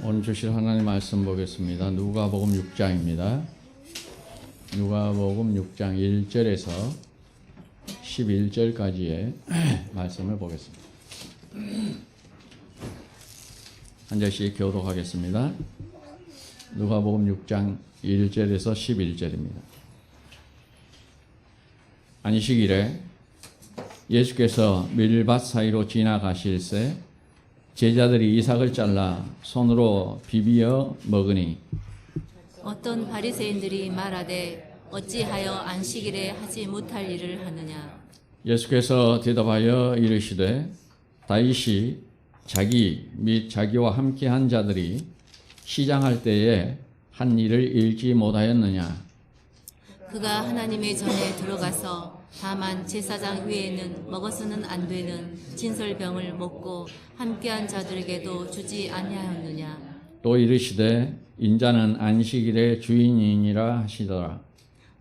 오늘 주실 하나님 말씀 보겠습니다. 누가복음 6장입니다. 누가복음 6장 1절에서 11절까지의 말씀을 보겠습니다. 한 절씩 교독하겠습니다. 누가복음 6장 1절에서 11절입니다. 안식일에 예수께서 밀밭 사이로 지나가실새 제자들이 이삭을 잘라 손으로 비비어 먹으니 어떤 바리새인들이 말하되 어찌하여 안식일에 하지 못할 일을 하느냐. 예수께서 대답하여 이르시되 다윗이 자기 및 자기와 함께한 자들이 시장할 때에 한 일을 읽지 못하였느냐. 그가 하나님의 전에 들어가서 다만 제사장 위에는 먹어서는 안 되는 진설병을 먹고 함께한 자들에게도 주지 아니하였느냐. 또 이르시되 인자는 안식일의 주인이니라 하시더라.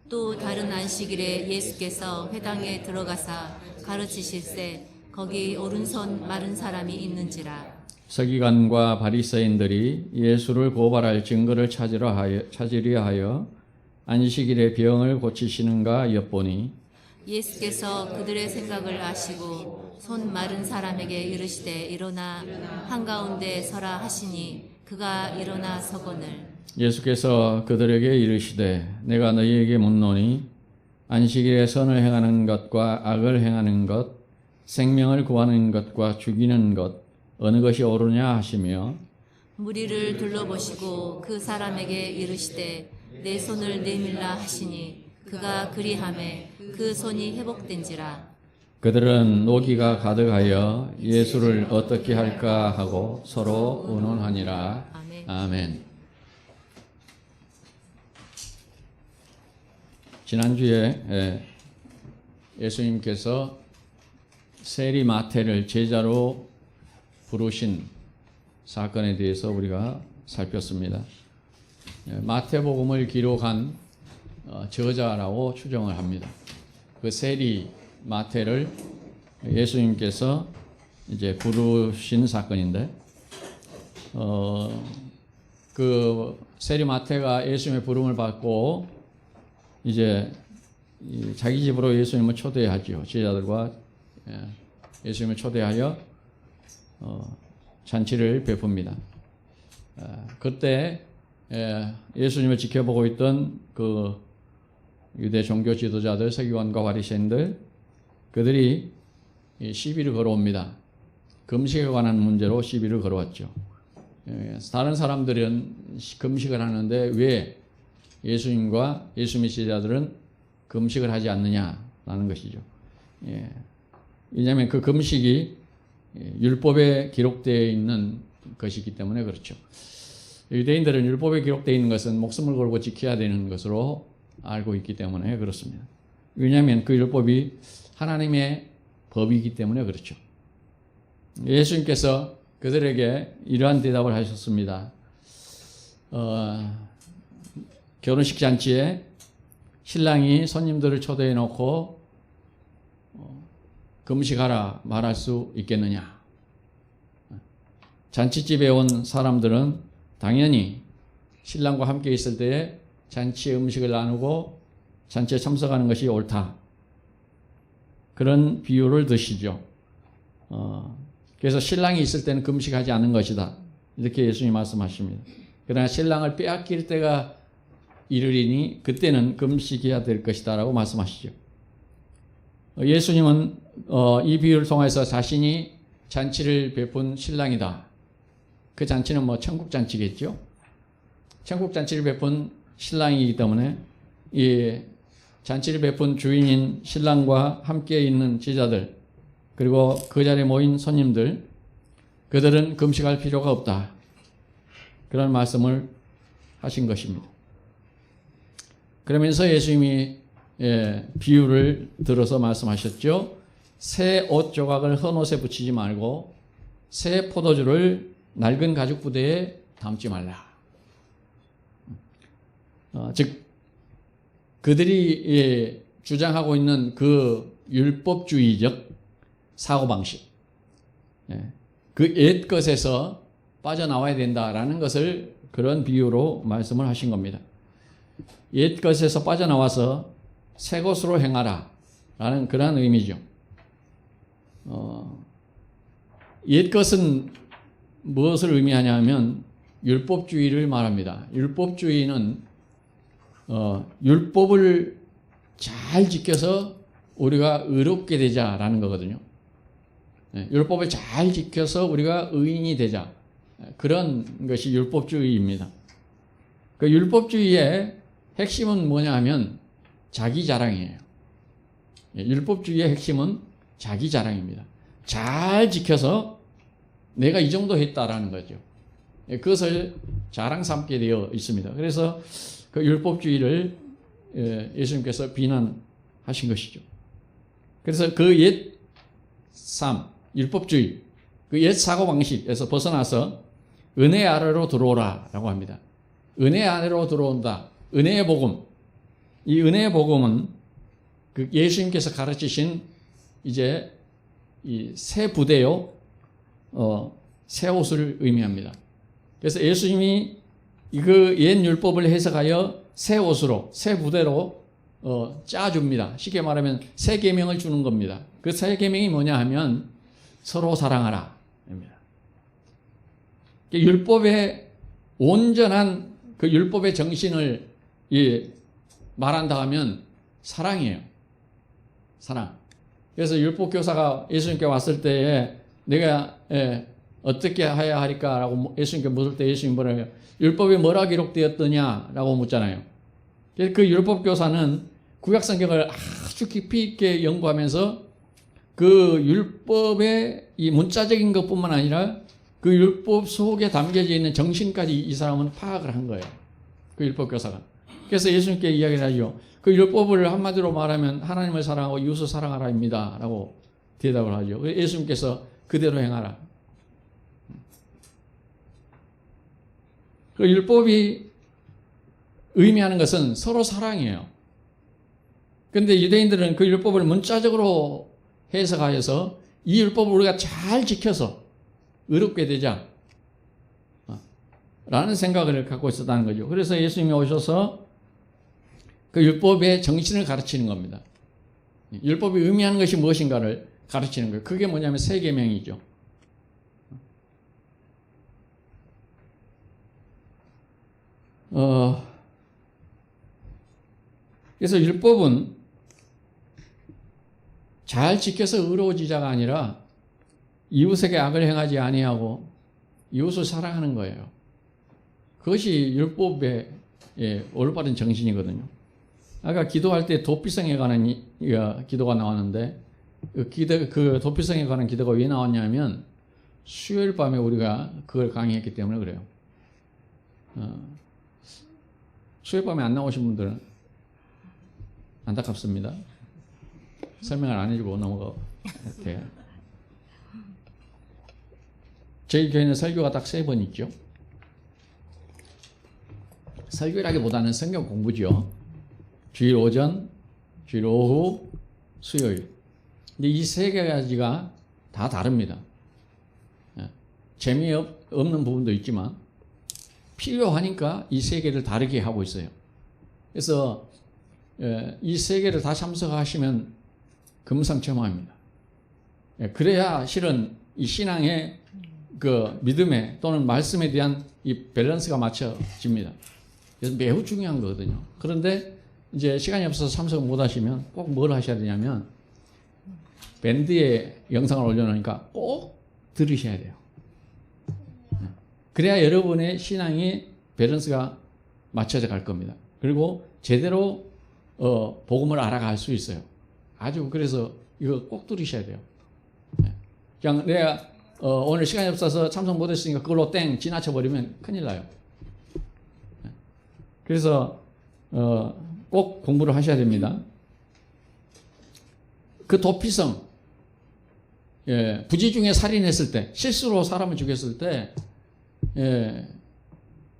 또 다른 안식일에 예수께서 회당에 들어가사 가르치실새 거기 오른손 마른 사람이 있는지라. 서기관과 바리새인들이 예수를 고발할 증거를 찾으려 하여 안식일에 병을 고치시는가 엿보니 예수께서 그들의 생각을 아시고 손 마른 사람에게 이르시되 일어나 한가운데 서라 하시니 그가 일어나 서거늘. 예수께서 그들에게 이르시되 내가 너희에게 묻노니 안식일에 선을 행하는 것과 악을 행하는 것 생명을 구하는 것과 죽이는 것 어느 것이 옳으냐 하시며 무리를 둘러보시고 그 사람에게 이르시되 내 손을 내밀라 하시니 그가 그리하매 그 손이 회복된지라. 그들은 노기가 가득하여 예수를 어떻게 할까 하고 서로 의논하니라. 아멘. 아멘. 지난주에 예수님께서 세리 마태를 제자로 부르신 사건에 대해서 우리가 살폈습니다. 마태복음을 기록한 저자라고 추정을 합니다. 그 세리 마태를 예수님께서 이제 부르신 사건인데, 그 세리 마태가 예수님의 부름을 받고 이제 자기 집으로 예수님을 초대하지요. 제자들과 예수님을 초대하여 잔치를 베풉니다. 그때 예수님을 지켜보고 있던 그 유대 종교 지도자들, 서기관과 바리새인들, 그들이 시비를 걸어옵니다. 금식에 관한 문제로 시비를 걸어왔죠. 다른 사람들은 금식을 하는데 왜 예수님과 예수님의 제자들은 금식을 하지 않느냐라는 것이죠. 왜냐하면 그 금식이 율법에 기록되어 있는 것이기 때문에 그렇죠. 유대인들은 율법에 기록되어 있는 것은 목숨을 걸고 지켜야 되는 것으로 알고 있기 때문에 그렇습니다. 왜냐하면 그 율법이 하나님의 법이기 때문에 그렇죠. 예수님께서 그들에게 이러한 대답을 하셨습니다. 결혼식 잔치에 신랑이 손님들을 초대해 놓고 금식하라 말할 수 있겠느냐. 잔치집에 온 사람들은 당연히 신랑과 함께 있을 때에 잔치의 음식을 나누고 잔치에 참석하는 것이 옳다. 그런 비유를 드시죠. 그래서 신랑이 있을 때는 금식하지 않는 것이다. 이렇게 예수님이 말씀하십니다. 그러나 신랑을 빼앗길 때가 이르리니 그때는 금식해야 될 것이다 라고 말씀하시죠. 예수님은 이 비유를 통해서 자신이 잔치를 베푼 신랑이다. 그 잔치는 천국 잔치겠죠. 천국 잔치를 베푼 신랑이기 때문에 이 잔치를 베푼 주인인 신랑과 함께 있는 제자들 그리고 그 자리에 모인 손님들 그들은 금식할 필요가 없다. 그런 말씀을 하신 것입니다. 그러면서 예수님이 비유를 들어서 말씀하셨죠. 새 옷 조각을 헌 옷에 붙이지 말고 새 포도주를 낡은 가죽 부대에 담지 말라. 즉 그들이 주장하고 있는 그 율법주의적 사고방식, 그 옛 것에서 빠져나와야 된다라는 것을 그런 비유로 말씀을 하신 겁니다. 옛 것에서 빠져나와서 새 것으로 행하라 라는 그런 의미죠. 옛 것은 무엇을 의미하냐면 율법주의를 말합니다. 율법주의는 율법을 잘 지켜서 우리가 의롭게 되자라는 거거든요. 율법을 잘 지켜서 우리가 의인이 되자. 그런 것이 율법주의입니다. 그 율법주의의 핵심은 뭐냐 하면 자기 자랑이에요. 율법주의의 핵심은 자기 자랑입니다. 잘 지켜서 내가 이 정도 했다라는 거죠. 그것을 자랑 삼게 되어 있습니다. 그래서 그 율법주의를 예수님께서 비난하신 것이죠. 그래서 그 옛 삶, 율법주의, 그 옛 사고방식에서 벗어나서 은혜 아래로 들어오라 라고 합니다. 은혜 아래로 들어온다. 은혜의 복음. 이 은혜의 복음은 그 예수님께서 가르치신 이제 이 새 부대요, 새 옷을 의미합니다. 그래서 예수님이 그 옛 율법을 해석하여 새 옷으로, 새 부대로 짜줍니다. 쉽게 말하면 새 계명을 주는 겁니다. 그 새 계명이 뭐냐 하면 서로 사랑하라 입니다. 율법의 온전한 그 율법의 정신을 말한다 하면 사랑이에요. 사랑. 그래서 율법 교사가 예수님께 왔을 때에 내가 어떻게 해야 할까라고 예수님께 물을 때 예수님 뭐라고 해요? 율법에 뭐라 기록되었더냐라고 묻잖아요. 그 율법 교사는 구약 성경을 아주 깊이 있게 연구하면서 그 율법의 이 문자적인 것뿐만 아니라 그 율법 속에 담겨져 있는 정신까지 이 사람은 파악을 한 거예요. 그 율법 교사가. 그래서 예수님께 이야기를 하죠. 그 율법을 한마디로 말하면 하나님을 사랑하고 이웃을 사랑하라입니다. 라고 대답을 하죠. 예수님께서 그대로 행하라. 그 율법이 의미하는 것은 서로 사랑이에요. 그런데 유대인들은 그 율법을 문자적으로 해석하여서 이 율법을 우리가 잘 지켜서 의롭게 되자 라는 생각을 갖고 있었다는 거죠. 그래서 예수님이 오셔서 그 율법의 정신을 가르치는 겁니다. 율법이 의미하는 것이 무엇인가를 가르치는 거예요. 그게 뭐냐면 새 계명이죠. 그래서 율법은 잘 지켜서 의로워지자가 아니라 이웃에게 악을 행하지 아니하고 이웃을 사랑하는 거예요. 그것이 율법의 올바른 정신이거든요. 아까 기도할 때 도피성에 관한 기도가 나왔는데 그 도피성에 관한 기도가 왜 나왔냐면 수요일 밤에 우리가 그걸 강의했기 때문에 그래요. 수요일 밤에 안 나오신 분들은 안타깝습니다. 설명을 안 해주고 넘어가 돼요. 저희 교회는 설교가 딱 3번 있죠. 설교라기보다는 성경 공부죠. 주일 오전, 주일 오후, 수요일. 근데 이 3가지가 다 다릅니다. 재미없는 부분도 있지만 필요하니까 이 3개를 다르게 하고 있어요. 그래서 이 3개를 다 참석하시면 금상첨화입니다. 그래야 실은 이 신앙의 그 믿음에 또는 말씀에 대한 이 밸런스가 맞춰집니다. 그래서 매우 중요한 거거든요. 그런데 이제 시간이 없어서 참석을 못 하시면 꼭 뭘 하셔야 되냐면 밴드에 영상을 올려놓으니까 꼭 들으셔야 돼요. 그래야 여러분의 신앙이 밸런스가 맞춰져 갈 겁니다. 그리고 제대로 복음을 알아갈 수 있어요. 아주 그래서 이거 꼭 들으셔야 돼요. 그냥 내가 오늘 시간이 없어서 참석 못했으니까 그걸로 땡 지나쳐버리면 큰일 나요. 그래서 꼭 공부를 하셔야 됩니다. 그 도피성, 부지 중에 살인했을 때, 실수로 사람을 죽였을 때,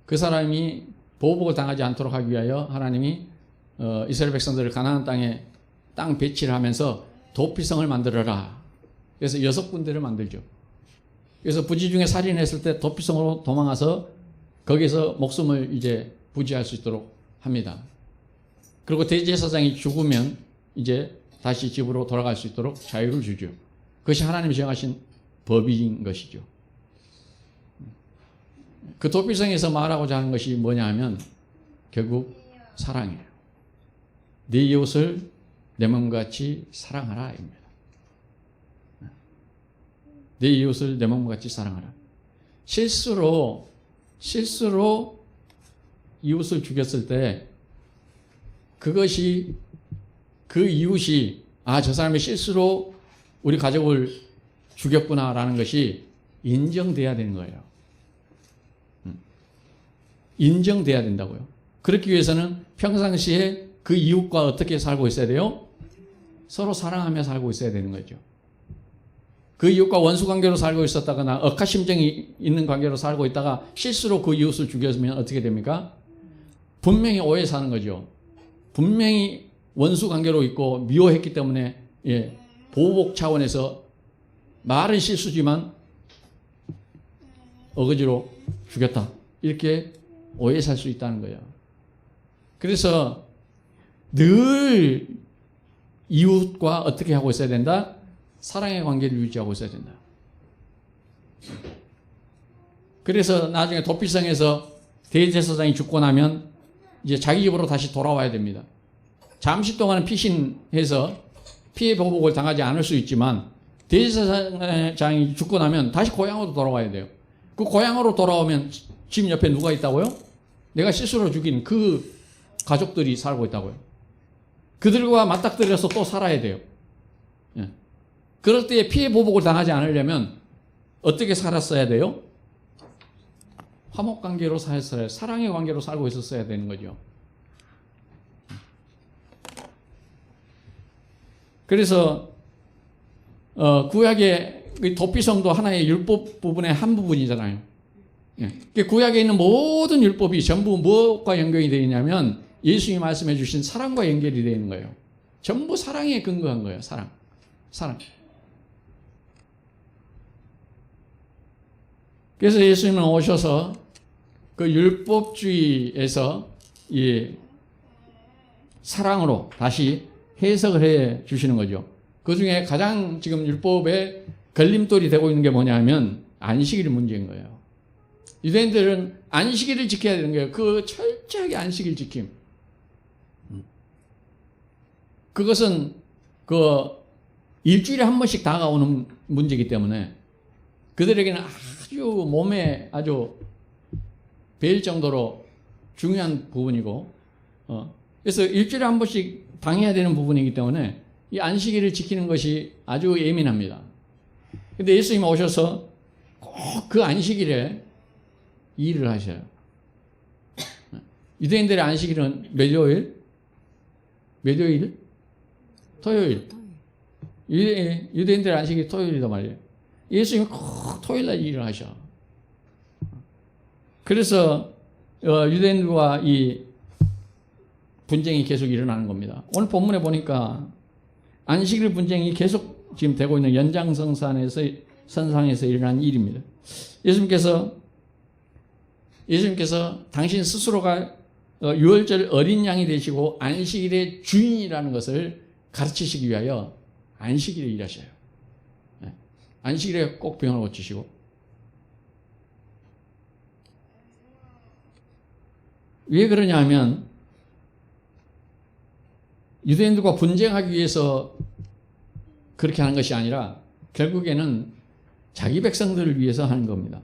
그 사람이 보복을 당하지 않도록 하기 위하여 하나님이 이스라엘 백성들을 가나안 땅에 땅 배치를 하면서 도피성을 만들어라. 그래서 6군데를 만들죠. 그래서 부지 중에 살인했을 때 도피성으로 도망가서 거기서 목숨을 이제 부지할 수 있도록 합니다. 그리고 대제사장이 죽으면 이제 다시 집으로 돌아갈 수 있도록 자유를 주죠. 그것이 하나님이 정하신 법인 것이죠. 그 도피성에서 말하고자 하는 것이 뭐냐 하면 결국 사랑이에요. 네 이웃을 내 몸같이 사랑하라 입니다. 네 이웃을 내 몸같이 사랑하라. 실수로 이웃을 죽였을 때 그것이 그 이웃이 저 사람이 실수로 우리 가족을 죽였구나라는 것이 인정돼야 되는 거예요. 인정돼야 된다고요. 그렇기 위해서는 평상시에 그 이웃과 어떻게 살고 있어야 돼요? 서로 사랑하며 살고 있어야 되는 거죠. 그 이웃과 원수 관계로 살고 있었다거나 억하심정이 있는 관계로 살고 있다가 실수로 그 이웃을 죽였으면 어떻게 됩니까? 분명히 오해 사는 거죠. 분명히 원수 관계로 있고 미워했기 때문에 보복 차원에서 말은 실수지만 어거지로 죽였다. 이렇게 오해 살 수 있다는 거예요. 그래서 늘 이웃과 어떻게 하고 있어야 된다? 사랑의 관계를 유지하고 있어야 된다. 그래서 나중에 도피성에서 대제사장이 죽고 나면 이제 자기 집으로 다시 돌아와야 됩니다. 잠시 동안은 피신해서 피해 보복을 당하지 않을 수 있지만 대제사장이 죽고 나면 다시 고향으로 돌아와야 돼요. 그 고향으로 돌아오면 집 옆에 누가 있다고요? 내가 실수로 죽인 그 가족들이 살고 있다고요. 그들과 맞닥뜨려서 또 살아야 돼요. 그럴 때 피해 보복을 당하지 않으려면 어떻게 살았어야 돼요? 화목 관계로 살았어야, 사랑의 관계로 살고 있었어야 되는 거죠. 그래서 구약의 도피성도 하나의 율법 부분의 한 부분이잖아요. 구약에 있는 모든 율법이 전부 무엇과 연결이 되어 있냐면 예수님이 말씀해 주신 사랑과 연결이 되어 있는 거예요. 전부 사랑에 근거한 거예요. 사랑. 그래서 예수님은 오셔서 그 율법주의에서 이 사랑으로 다시 해석을 해 주시는 거죠. 그 중에 가장 지금 율법에 걸림돌이 되고 있는 게 뭐냐 하면 안식일 문제인 거예요. 유대인들은 안식일을 지켜야 되는 거예요. 그 철저하게 안식일 지킴. 그것은 그 일주일에 한 번씩 다가오는 문제이기 때문에 그들에게는 아주 몸에 아주 배일 정도로 중요한 부분이고, 그래서 일주일에 한 번씩 당해야 되는 부분이기 때문에 이 안식일을 지키는 것이 아주 예민합니다. 근데 예수님이 오셔서 꼭 그 안식일에 일을 하셔요. 유대인들의 안식일은 몇 요일? 토요일. 유대인들의 안식일이 토요일이다 말이에요. 예수님이 꼭 토요일날 일을 하셔. 그래서 유대인들과 이 분쟁이 계속 일어나는 겁니다. 오늘 본문에 보니까 안식일 분쟁이 계속 지금 되고 있는 연장선상에서 일어난 일입니다. 예수님께서 당신 스스로가 유월절 어린 양이 되시고 안식일의 주인이라는 것을 가르치시기 위하여 안식일에 일하셔요. 안식일에 꼭 병을 고치시고. 왜 그러냐 하면 유대인들과 분쟁하기 위해서 그렇게 하는 것이 아니라 결국에는 자기 백성들을 위해서 하는 겁니다.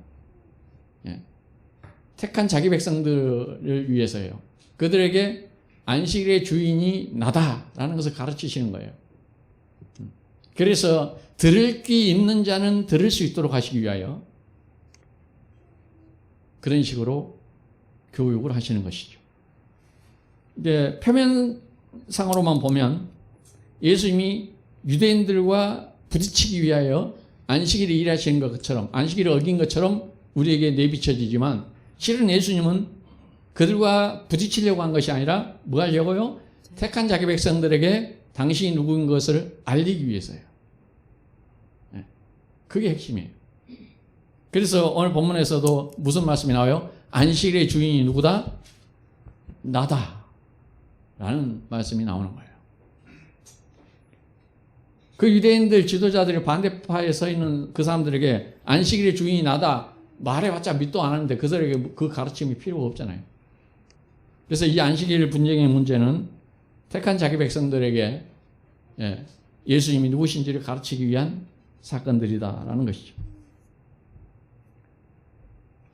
택한 자기 백성들을 위해서예요. 그들에게 안식일의 주인이 나다라는 것을 가르치시는 거예요. 그래서 들을 귀 있는 자는 들을 수 있도록 하시기 위하여 그런 식으로 교육을 하시는 것이죠. 이제 표면상으로만 보면 예수님이 유대인들과 부딪히기 위하여 안식일에 일하시는 것처럼, 안식일을 어긴 것처럼 우리에게 내비쳐지지만 실은 예수님은 그들과 부딪히려고 한 것이 아니라 뭐 하려고요? 택한 자기 백성들에게 당신이 누구인 것을 알리기 위해서예요. 그게 핵심이에요. 그래서 오늘 본문에서도 무슨 말씀이 나와요? 안식일의 주인이 누구다? 나다. 라는 말씀이 나오는 거예요. 그 유대인들 지도자들이 반대파에 서 있는 그 사람들에게 안식일의 주인이 나다 말해봤자 믿도 안 하는데 그들에게 그 가르침이 필요가 없잖아요. 그래서 이 안식일 분쟁의 문제는 택한 자기 백성들에게 예수님이 누구신지를 가르치기 위한 사건들이다라는 것이죠.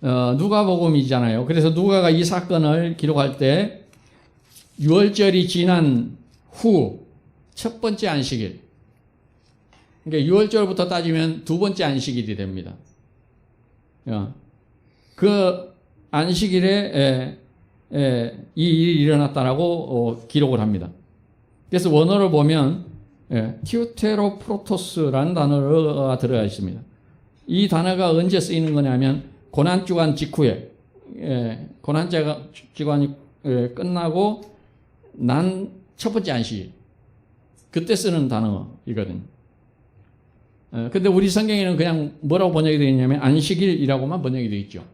누가복음이잖아요. 그래서 누가가 이 사건을 기록할 때 유월절이 지난 후 첫 번째 안식일, 그러니까 유월절부터 따지면 두 번째 안식일이 됩니다. 그 안식일에 이 일이 일어났다라고 기록을 합니다. 그래서 원어를 보면 티우테로프로토스라는 단어가 들어가 있습니다. 이 단어가 언제 쓰이는 거냐면 고난주간 직후에 고난주간이 끝나고 난 첫 번째 안식일 그때 쓰는 단어이거든요. 근데 우리 성경에는 그냥 뭐라고 번역이 되어 있냐면 안식일이라고만 번역이 되어 있죠.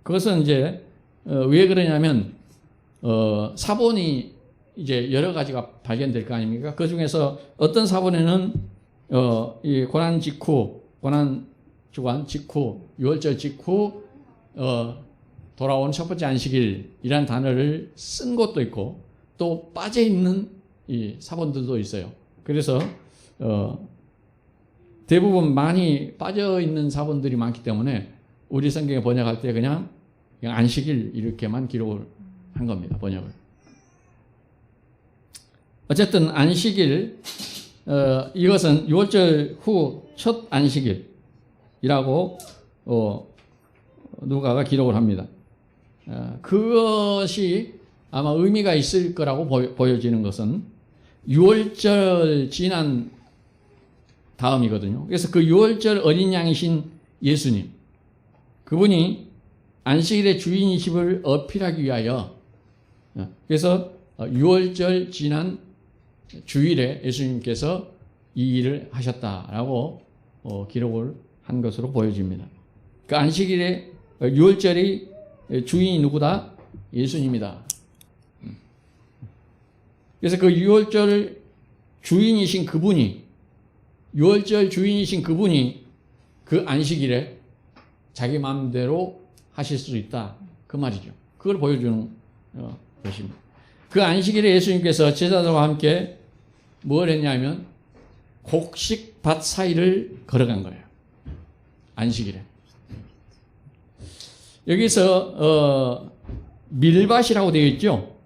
그것은 이제 왜 그러냐면 사본이 이제 여러 가지가 발견될 거 아닙니까? 그 중에서 어떤 사본에는 이 고난 직후, 고난 주간 직후, 유월절 직후 돌아온 첫 번째 안식일이라는 단어를 쓴 것도 있고 또 빠져 있는 이 사본들도 있어요. 그래서 대부분 많이 빠져 있는 사본들이 많기 때문에 우리 성경에 번역할 때 그냥 안식일 이렇게만 기록을 한 겁니다. 번역을. 어쨌든 안식일 이것은 유월절 후 첫 안식일이라고 누가가 기록을 합니다. 그것이 아마 의미가 있을 거라고 보여지는 것은 유월절 지난 다음이거든요. 그래서 그 유월절 어린 양이신 예수님, 그분이 안식일의 주인이심을 어필하기 위하여 그래서 유월절 지난 주일에 예수님께서 이 일을 하셨다라고 기록을 한 것으로 보여집니다. 그 안식일의 유월절이 주인이 누구다? 예수님이다. 그래서 그 유월절 주인이신 그분이 유월절 주인이신 그분이 그 안식일에 자기 마음대로 하실 수 있다. 그 말이죠. 그걸 보여주는 것입니다. 그 안식일에 예수님께서 제자들과 함께 뭘 했냐면 곡식밭 사이를 걸어간 거예요. 안식일에. 여기서 밀밭이라고 되어 있죠.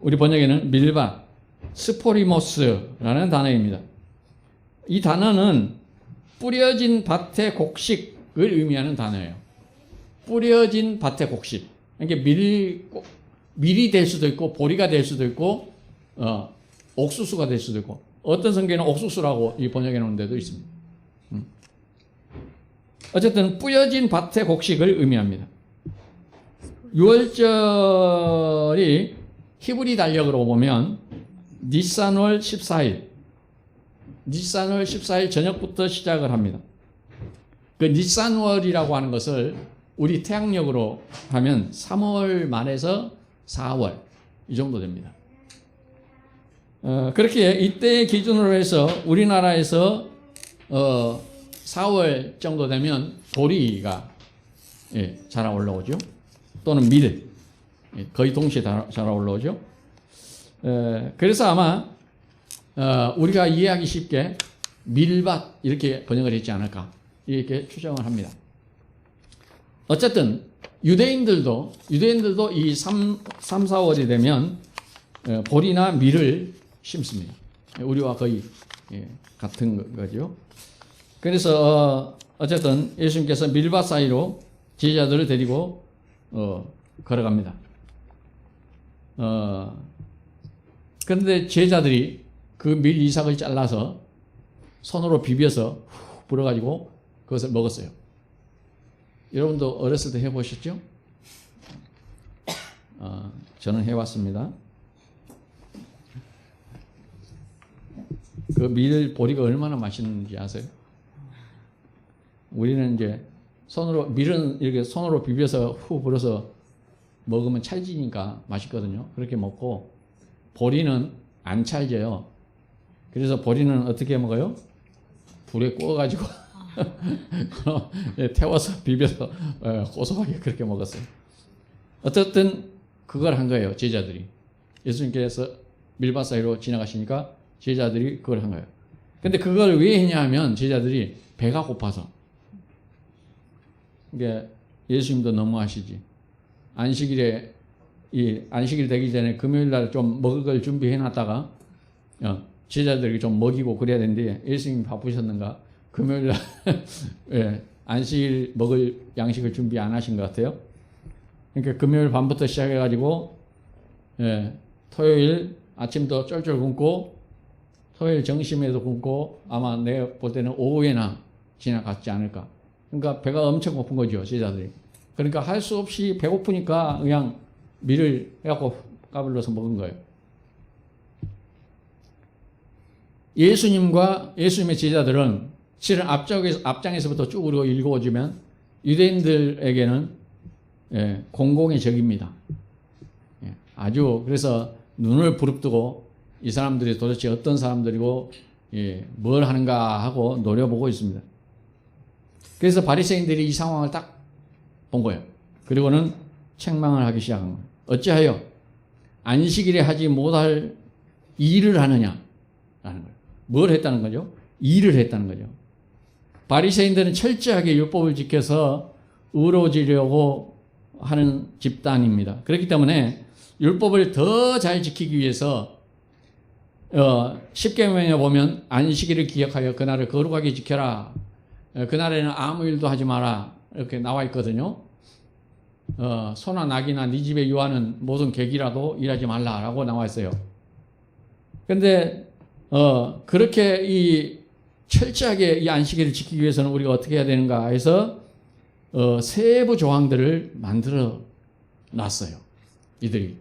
우리 번역에는 밀밭, 스포리모스라는 단어입니다. 이 단어는 뿌려진 밭의 곡식을 의미하는 단어예요. 뿌려진 밭의 곡식. 그러니까 밀이 될 수도 있고 보리가 될 수도 있고 옥수수가 될 수도 있고 어떤 성경에는 옥수수라고 이 번역해 놓은 데도 있습니다. 어쨌든 뿌려진 밭의 곡식을 의미합니다. 유월절이 히브리 달력으로 보면 니산월 14일 저녁부터 시작을 합니다. 그 니산월이라고 하는 것을 우리 태양력으로 하면 3월 말에서 4월 이 정도 됩니다. 그렇게 이때 기준으로 해서 우리나라에서 4월 정도 되면 보리가 자라 올라오죠. 또는 밀 거의 동시에 자라 올라오죠. 그래서 아마 우리가 이해하기 쉽게 밀밭 이렇게 번역을 했지 않을까 이렇게 추정을 합니다. 어쨌든 유대인들도 이 3, 4월이 되면 보리나 밀을 심습니다. 우리와 거의 같은 거죠. 그래서 어쨌든 예수님께서 밀밭 사이로 제자들을 데리고 걸어갑니다. 그런데 제자들이 그 밀 이삭을 잘라서 손으로 비벼서 불어가지고 그것을 먹었어요. 여러분도 어렸을 때 해보셨죠? 저는 해왔습니다. 그 밀 보리가 얼마나 맛있는지 아세요? 우리는 이제 손으로 밀은 이렇게 손으로 비벼서 후 불어서 먹으면 찰지니까 맛있거든요. 그렇게 먹고 보리는 안 찰져요. 그래서 보리는 어떻게 먹어요? 불에 구워가지고 태워서 비벼서 고소하게 그렇게 먹었어요. 어쨌든 그걸 한 거예요. 제자들이. 예수님께서 밀밭 사이로 지나가시니까 제자들이 그걸 한 거예요. 근데 그걸 왜 했냐 하면 제자들이 배가 고파서. 이게 예수님도 너무 아시지. 안식일에 안식일 되기 전에 금요일 날 좀 먹을 걸 준비해 놨다가 제자들에게 좀 먹이고 그래야 되는데 예수님이 바쁘셨는가 금요일 날 예, 안식일 먹을 양식을 준비 안 하신 것 같아요. 그러니까 금요일 밤부터 시작해 가지고 토요일 아침도 쫄쫄 굶고 토요일 점심에도 굶고 아마 내가 볼 때는 오후에나 지나갔지 않을까. 그러니까 배가 엄청 고픈 거죠, 제자들이. 그러니까 할 수 없이 배고프니까 그냥 밀을 해갖고 까불러서 먹은 거예요. 예수님과 예수님의 제자들은 실은 앞장에서부터 쭉 우리가 읽어오면 유대인들에게는 공공의 적입니다. 아주 그래서 눈을 부릅뜨고 이 사람들이 도대체 어떤 사람들이고 뭘 하는가 하고 노려보고 있습니다. 그래서 바리새인들이 이 상황을 딱 본 거예요. 그리고는 책망을 하기 시작한 거예요. 어찌하여 안식일에 하지 못할 일을 하느냐라는 거예요. 뭘 했다는 거죠? 일을 했다는 거죠. 바리새인들은 철저하게 율법을 지켜서 의로워지려고 하는 집단입니다. 그렇기 때문에 율법을 더 잘 지키기 위해서 십계명에 보면 안식일을 기억하여 그날을 거룩하게 지켜라. 그날에는 아무 일도 하지 마라. 이렇게 나와 있거든요. 소나 낙이나 네 집에 유하는 모든 객이라도 일하지 말라라고 나와 있어요. 근데 그렇게 이 철저하게 이 안식일을 지키기 위해서는 우리가 어떻게 해야 되는가 해서 세부 조항들을 만들어 놨어요. 이들이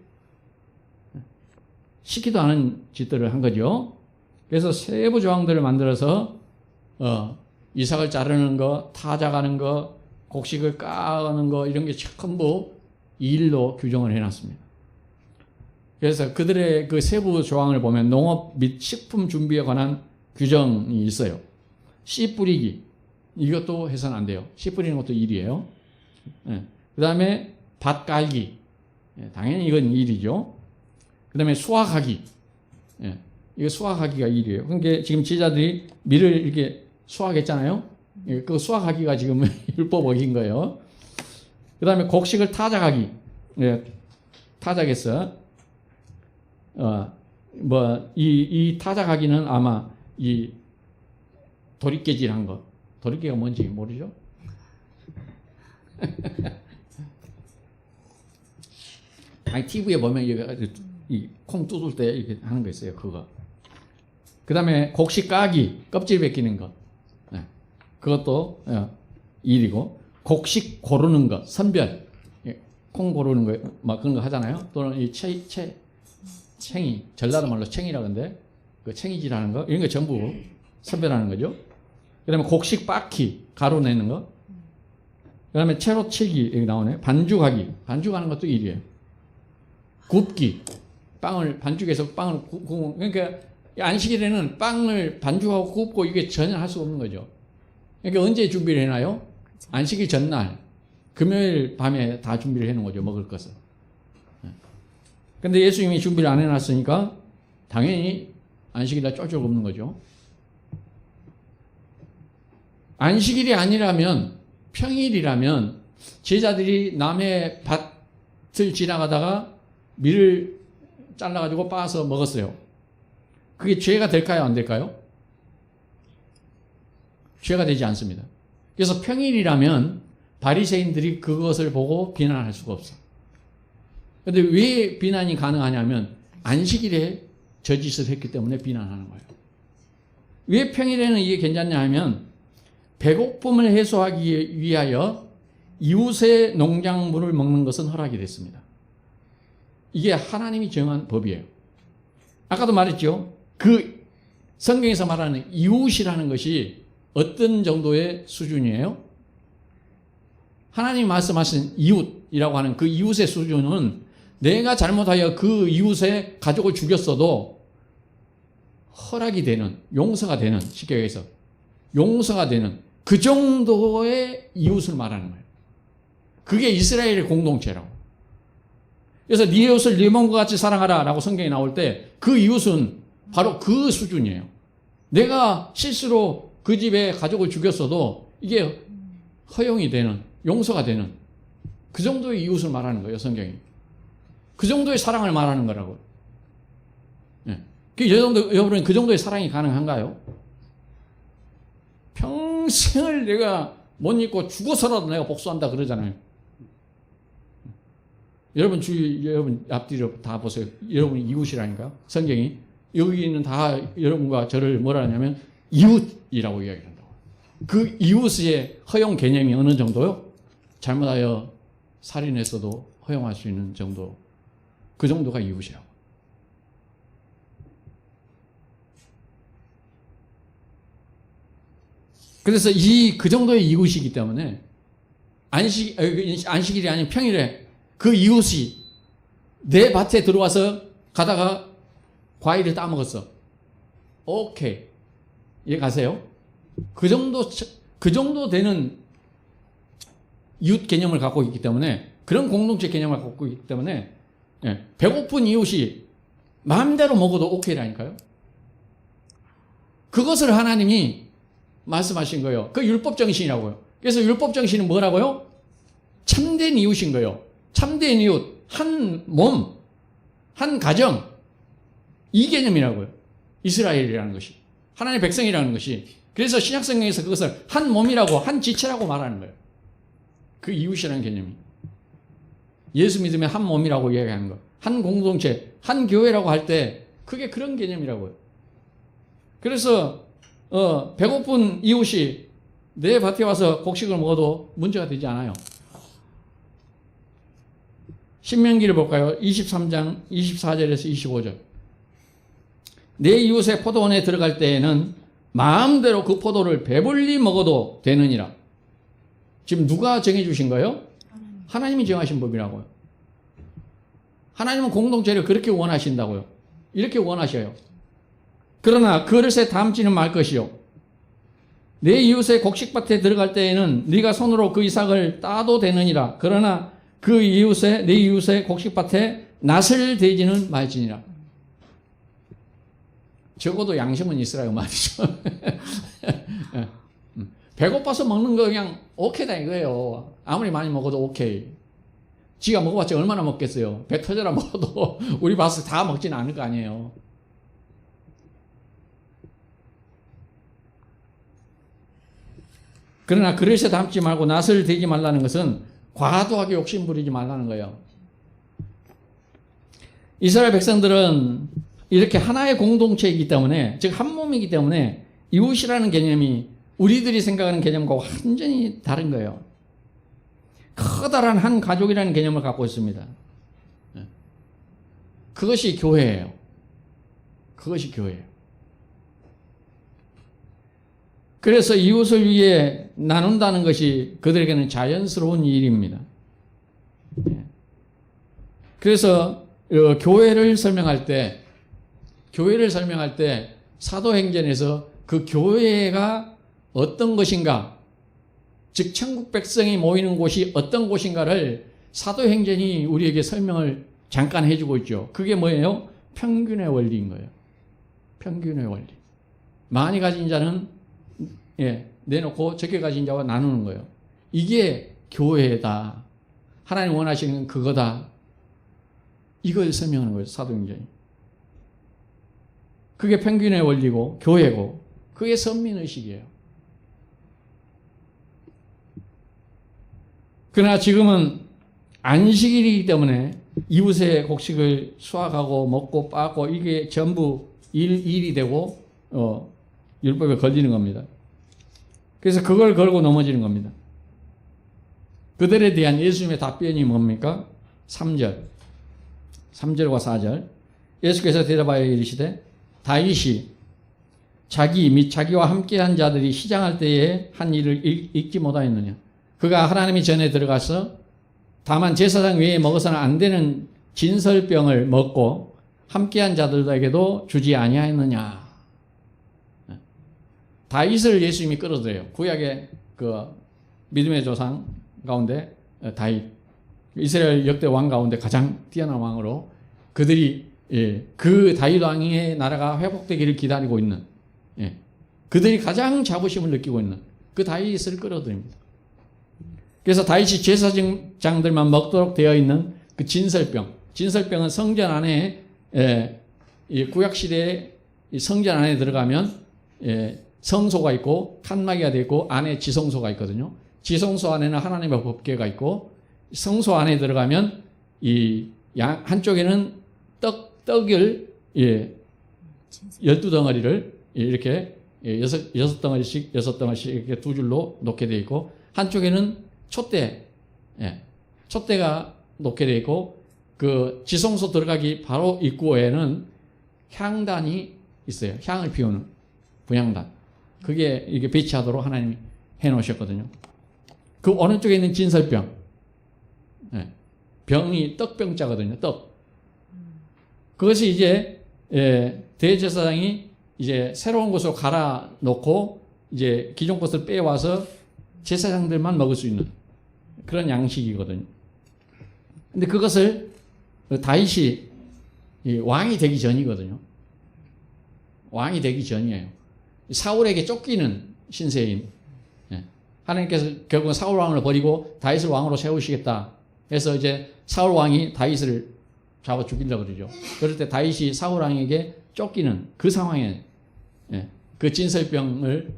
시키도 않은 짓들을 한 거죠. 그래서 세부 조항들을 만들어서 이삭을 자르는 거, 타작하는 거, 곡식을 까는 거 이런 게 전부 일로 규정을 해놨습니다. 그래서 그들의 그 세부 조항을 보면 농업 및 식품 준비에 관한 규정이 있어요. 씨 뿌리기 이것도 해서는 안 돼요. 씨 뿌리는 것도 일이에요. 그 다음에 밭 깔기 당연히 이건 일이죠. 그 다음에 수확하기 이거 수확하기가 일이에요. 그러니까 지금 제자들이 밀을 이렇게 수확했잖아요. 그 수확하기가 지금 율법 어긴 거예요. 그 다음에 곡식을 타작하기. 타작했어. 이 타작하기는 아마 이 도리깨질 한 거. 도리깨가 뭔지 모르죠? 아니, TV에 보면 이 콩 뜯을 때 이렇게 하는 거 있어요. 그거. 그 다음에 곡식 까기. 껍질 벗기는 거. 그것도 일이고 곡식 고르는 거 선별 콩 고르는 거 막 그런 거 하잖아요. 또는 이 챙이 전라도 말로 챙이라고 하는데 그 챙이질하는 거 이런 거 전부 선별하는 거죠. 그다음에 곡식 빻기 가루 내는 거. 그다음에 채로 치기 여기 나오네. 반죽하는 것도 일이에요. 굽기 빵을 반죽해서 빵을 굽고 그러니까 안식일에는 빵을 반죽하고 굽고 이게 전혀 할 수 없는 거죠. 그러니까 언제 준비를 해놔요? 안식일 전날 금요일 밤에 다 준비를 해놓은 거죠. 먹을 것을. 근데 예수님이 준비를 안 해놨으니까 당연히 안식일날 쫄쫄 굶는 거죠. 안식일이 아니라면 평일이라면 제자들이 남의 밭을 지나가다가 밀을 잘라가지고 빻아서 먹었어요. 그게 죄가 될까요? 안 될까요? 죄가 되지 않습니다. 그래서 평일이라면 바리새인들이 그것을 보고 비난할 수가 없어. 그런데 왜 비난이 가능하냐면 안식일에 저 짓을 했기 때문에 비난하는 거예요. 왜 평일에는 이게 괜찮냐 하면 배고픔을 해소하기 위하여 이웃의 농작물을 먹는 것은 허락이 됐습니다. 이게 하나님이 정한 법이에요. 아까도 말했죠. 그 성경에서 말하는 이웃이라는 것이 어떤 정도의 수준이에요? 하나님이 말씀하신 이웃이라고 하는 그 이웃의 수준은 내가 잘못하여 그 이웃의 가족을 죽였어도 허락이 되는, 용서가 되는, 쉽게 얘기해서 용서가 되는 그 정도의 이웃을 말하는 거예요. 그게 이스라엘의 공동체라고. 그래서 네 이웃을 네 몸과 같이 사랑하라 라고 성경에 나올 때 그 이웃은 바로 그 수준이에요. 내가 실수로 그 집의 가족을 죽였어도 이게 허용이 되는, 용서가 되는 그 정도의 이웃을 말하는 거예요, 성경이. 그 정도의 사랑을 말하는 거라고요. 네. 여러분, 그 정도의 사랑이 가능한가요? 평생을 내가 못 잊고 죽어서라도 내가 복수한다 그러잖아요. 여러분 여러분 앞뒤로 다 보세요. 여러분이 이웃이라니까요. 성경이 여기 있는 다 여러분과 저를 뭐라 하냐면 이웃이라고 이야기를 한다고. 그 이웃의 허용 개념이 어느 정도요? 잘못하여 살인했어도 허용할 수 있는 정도. 그 정도가 이웃이라고. 그래서 그 정도의 이웃이기 때문에 안식일이 아닌 평일에 그 이웃이 내 밭에 들어와서 가다가 과일을 따먹었어. 오케이. 이해 가세요? 그 정도 되는 이웃 개념을 갖고 있기 때문에, 그런 공동체 개념을 갖고 있기 때문에, 예, 배고픈 이웃이 마음대로 먹어도 오케이라니까요. 그것을 하나님이 말씀하신 거예요. 그 율법 정신이라고요. 그래서 율법 정신은 뭐라고요? 참된 이웃인 거예요. 참된 이웃, 한 몸, 한 가정, 이 개념이라고요. 이스라엘이라는 것이, 하나님의 백성이라는 것이. 그래서 신약성경에서 그것을 한 몸이라고, 한 지체라고 말하는 거예요. 그 이웃이라는 개념이. 예수 믿으면 한 몸이라고 이야기하는 거, 한 공동체, 한 교회라고 할 때 그게 그런 개념이라고요. 그래서 배고픈 이웃이 내 밭에 와서 곡식을 먹어도 문제가 되지 않아요. 신명기를 볼까요? 23장 24절에서 25절. 내 이웃의 포도원에 들어갈 때에는 마음대로 그 포도를 배불리 먹어도 되느니라. 지금 누가 정해주신 거예요? 하나님이 정하신 법이라고요. 하나님은 공동체를 그렇게 원하신다고요. 이렇게 원하셔요. 그러나 그릇에 담지는 말 것이요. 내 이웃의 곡식밭에 들어갈 때에는 네가 손으로 그 이삭을 따도 되느니라. 그러나 내 이웃의 곡식밭에 낫을 대지는 말지니라. 적어도 양심은 있으라고 말이죠. 배고파서 먹는 거 그냥 오케이다 이거예요. 아무리 많이 먹어도 오케이. 지가 먹어봤자 얼마나 먹겠어요. 배 터져라 먹어도 우리 밭을 다 먹지는 않을 거 아니에요. 그러나 그릇에 담지 말고 낫을 대지 말라는 것은 과도하게 욕심 부리지 말라는 거예요. 이스라엘 백성들은 이렇게 하나의 공동체이기 때문에, 즉 한 몸이기 때문에 이웃이라는 개념이 우리들이 생각하는 개념과 완전히 다른 거예요. 커다란 한 가족이라는 개념을 갖고 있습니다. 그것이 교회예요. 그것이 교회예요. 그래서 이웃을 위해 나눈다는 것이 그들에게는 자연스러운 일입니다. 그래서 교회를 설명할 때 사도행전에서 그 교회가 어떤 것인가, 즉 천국 백성이 모이는 곳이 어떤 곳인가를 사도행전이 우리에게 설명을 잠깐 해주고 있죠. 그게 뭐예요? 평균의 원리인 거예요. 평균의 원리. 많이 가진 자는 내놓고 적게 가진 자와 나누는 거예요. 이게 교회다. 하나님 원하시는 그거다. 이걸 설명하는 거예요. 사도행전이. 그게 평균의 원리고 교회고, 그게 선민의식이에요. 그러나 지금은 안식일이기 때문에 이웃의 곡식을 수확하고 먹고 빻고 이게 전부 일이 되고 율법에 걸리는 겁니다. 그래서 그걸 걸고 넘어지는 겁니다. 그들에 대한 예수님의 답변이 뭡니까? 3절과 4절. 예수께서 대답하여 이르시되 다윗이 자기 및 자기와 함께한 자들이 시장할 때에 한 일을 잊지 못하였느냐. 그가 하나님이 전에 들어가서 다만 제사장 외에 먹어서는 안 되는 진설병을 먹고 함께한 자들에게도 주지 아니하였느냐. 다윗을 예수님이 끌어들여요. 구약의 그 믿음의 조상 가운데 다윗, 이스라엘 역대 왕 가운데 가장 뛰어난 왕으로 그들이 그 다윗 왕의 나라가 회복되기를 기다리고 있는, 그들이 가장 자부심을 느끼고 있는 그 다윗을 끌어들입니다. 그래서 다윗이 제사장들만 먹도록 되어 있는 그 진설병은 성전 안에, 구약 시대에 성전 안에 들어가면 성소가 있고 칸막이가 되어 있고 안에 지성소가 있거든요. 지성소 안에는 하나님의 법궤가 있고 성소 안에 들어가면 한쪽에는 떡을 12덩어리를 이렇게 6덩어리씩 이렇게 두 줄로 놓게 되어 있고 한쪽에는 촛대가 놓게 되어 있고 그 지성소 들어가기 바로 입구에는 향단이 있어요. 향을 피우는 분향단. 그게 이게 배치하도록 하나님이 해 놓으셨거든요. 그 어느 쪽에 있는 진설병. 병이 떡병자거든요. 떡. 그것이 이제 대제사장이 이제 새로운 것으로 갈아 놓고 이제 기존 것을 빼와서 제사장들만 먹을 수 있는 그런 양식이거든요. 근데 그것을 다윗이 왕이 되기 전이거든요. 왕이 되기 전이에요. 사울에게 쫓기는 신세인. 하나님께서 결국은 사울 왕을 버리고 다윗을 왕으로 세우시겠다 해서 이제 사울 왕이 다윗을 잡아 죽이려고 그러죠. 그럴 때 다윗이 사울 왕에게 쫓기는 그 상황에 그 진설병을